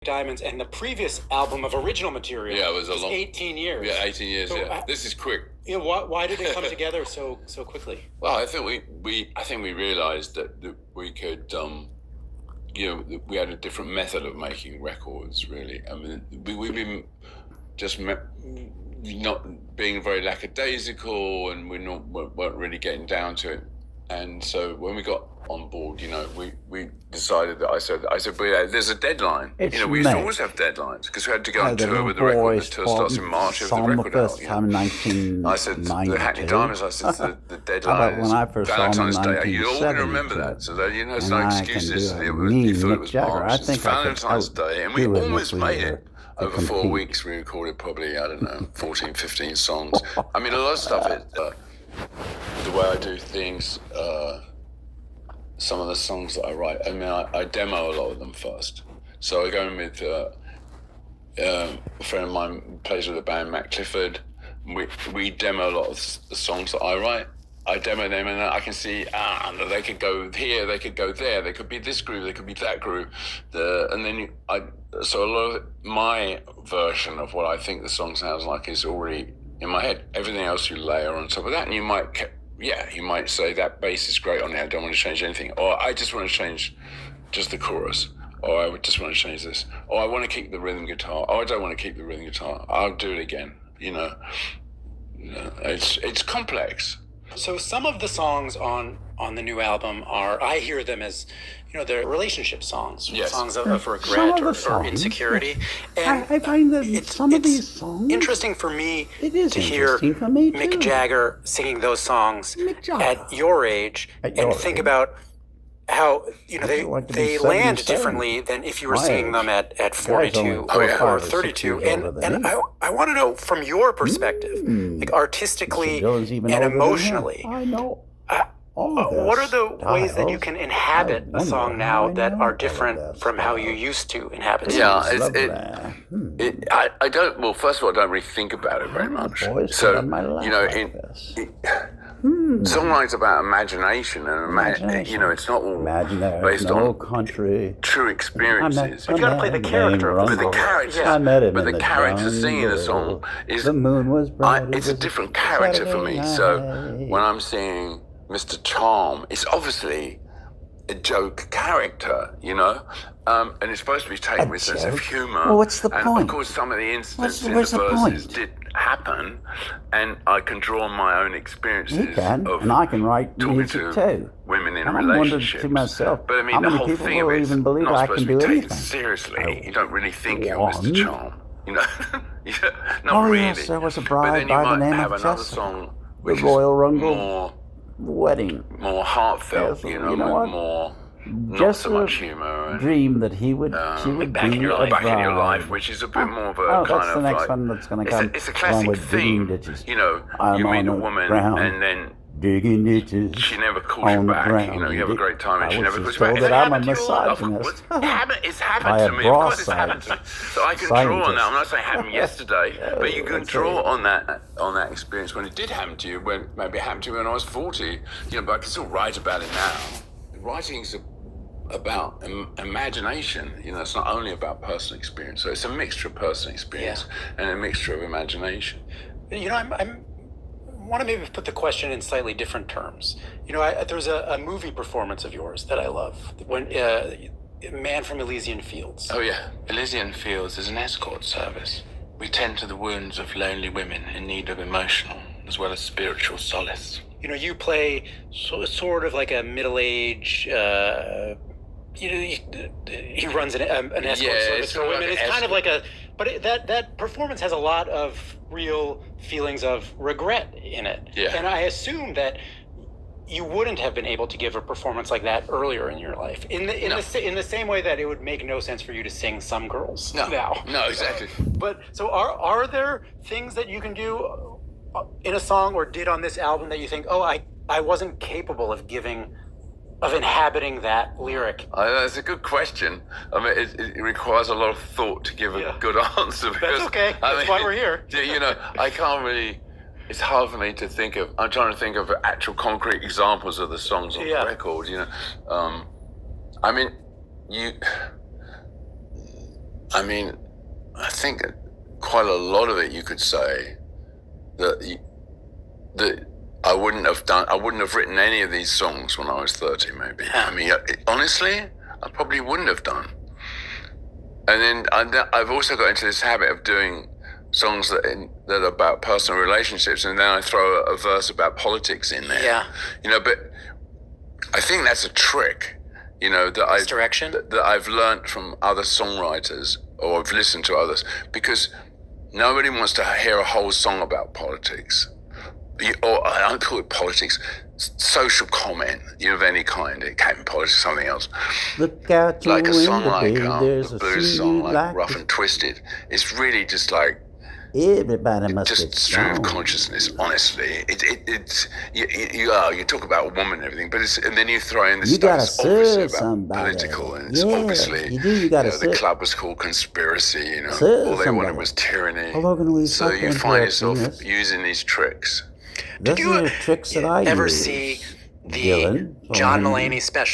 Diamonds, and the previous album of original material. Yeah, it was a long 18 years. Yeah, 18 years. So, yeah, this is quick. Yeah, why did it come together so quickly? Well, I think we realized that we could, we had a different method of making records. Really, I mean, we've been not being very lackadaisical, and weren't really getting down to it. And so when we got on board, we decided that I said, but yeah, there's a deadline. We used to always have deadlines because we had to go on tour with the record. The tour starts in March of the record first time in 1992. I said, the Hackney Diamonds, I said, the deadline is Valentine's Day. You all going to remember that. So that, it's no excuses. You thought it was March. It's Valentine's Day. And we almost made it. Over 4 weeks, we recorded probably, 14, 15 songs. I mean, a lot of stuff, the way I do things, some of the songs that I write, I mean, I demo a lot of them first. So I go in with a friend of mine who plays with the band, Matt Clifford. We demo a lot of the songs that I write. I demo them and I can see, they could go here, they could go there, they could be this groove, they could be that groove. So a lot of my version of what I think the song sounds like is already in my head. Everything else you layer on top of that, and you might say that bass is great on there, I don't want to change anything. Or I just want to change just the chorus. Or I just want to change this. Or I want to keep the rhythm guitar. Or I don't want to keep the rhythm guitar. I'll do it again. It's complex. So some of the songs on the new album I hear them as, they're relationship songs, yes. Songs of regret or insecurity. And I find that some of these songs... interesting for me It is to hear interesting for me, too. Mick Jagger singing those songs at your age and think about how, they land differently than if you were singing them at 42 or 32. And I want to know from your perspective, like artistically and emotionally, I know. what are the ways that you can inhabit a song now that are different from how you used to inhabit songs? I don't. Well, first of all, I don't really think about it very much. So songwriting's about imagination, and it's not all based on true experiences. But you got to play the character. But the character, but the character singing the song is the moon was bright. it's a different character for me. So when I'm singing Mr. Charm, it's obviously a joke character, and it's supposed to be taken with a sense of humour. Well, what's the point? And of course, some of the incidents in the verses did happen, and I can draw on my own experiences. You can, and I can write music too. Women in and relationships. I wondered to myself, but I mean, how the many whole people thing will of it's even believe not I supposed can to be do taken anything? seriously. You don't really think you're Mr. Charm, Not Oh really. yes, there was a But bride then you by the might name have of another Jessica. song The which Royal is Rumble wedding. more heartfelt, Yes, you know what? more not Just so much humour. dream that she would Back be in your a bride. life, which is a bit more of a Oh, kind that's of the next like, one that's going to come. it's a along classic with digging theme. ditches. You I'm meet on a the woman ground. and then Digging ditches. she never calls on you the back. ground. You have a great time and she never calls you told back. that Has I'm a happened to you? misogynist. It's happened By a to me. Of bra course it's happened to me. So I can draw on that. I'm not saying it happened yesterday, but you can draw on that experience when it did happen to you, when maybe it happened to me when I was 40. But I can still write about it now. Writing's about imagination. It's not only about personal experience. So it's a mixture of personal experience and a mixture of imagination. I want to maybe put the question in slightly different terms. There's a movie performance of yours that I love, when Man from Elysian Fields. Oh yeah. Elysian Fields is an escort service. We tend to the wounds of lonely women in need of emotional as well as spiritual solace. You play sort of like a middle-aged, he runs an escort service for women. It's kind of like but that performance has a lot of real feelings of regret in it. Yeah. And I assume that you wouldn't have been able to give a performance like that earlier in your life. In the same way that it would make no sense for you to sing Some Girls now. No, exactly. But so are there things that you can do in a song or did on this album that you think, I wasn't capable of inhabiting that lyric? That's a good question. I mean, it requires a lot of thought to give a good answer. Because, That's okay. That's why we're here. I can't really. It's hard for me to think of. I'm trying to think of actual concrete examples of the songs on the record. I mean, I mean, I think quite a lot of it you could say that I wouldn't have written any of these songs when I was 30, maybe. I mean, honestly, I probably wouldn't have done. And then I've also got into this habit of doing songs that are about personal relationships, and then I throw a verse about politics in there. Yeah. But I think that's a trick, that I've learned from other songwriters, or I've listened to others, because nobody wants to hear a whole song about politics. Or I don't call it politics, social comment, of any kind. It can't be politics, something else. Look out your like a song window, like baby, there's the a blues sea song you like like Rough to- and Twisted. It's really just like Everybody must just get stream of stoned. consciousness. Honestly, it's you talk about a woman and everything, but and then you throw in this You stuff gotta that's obviously serve about somebody. political, and it's Yeah, obviously you do. You gotta the serve. club was called conspiracy. Serve All they somebody. wanted was tyranny. Oh, Logan, will you So stop you find interrupting yourself us? using these tricks. Those you are the tricks that I ever use. see the Dylan, John Logan. Mulaney special?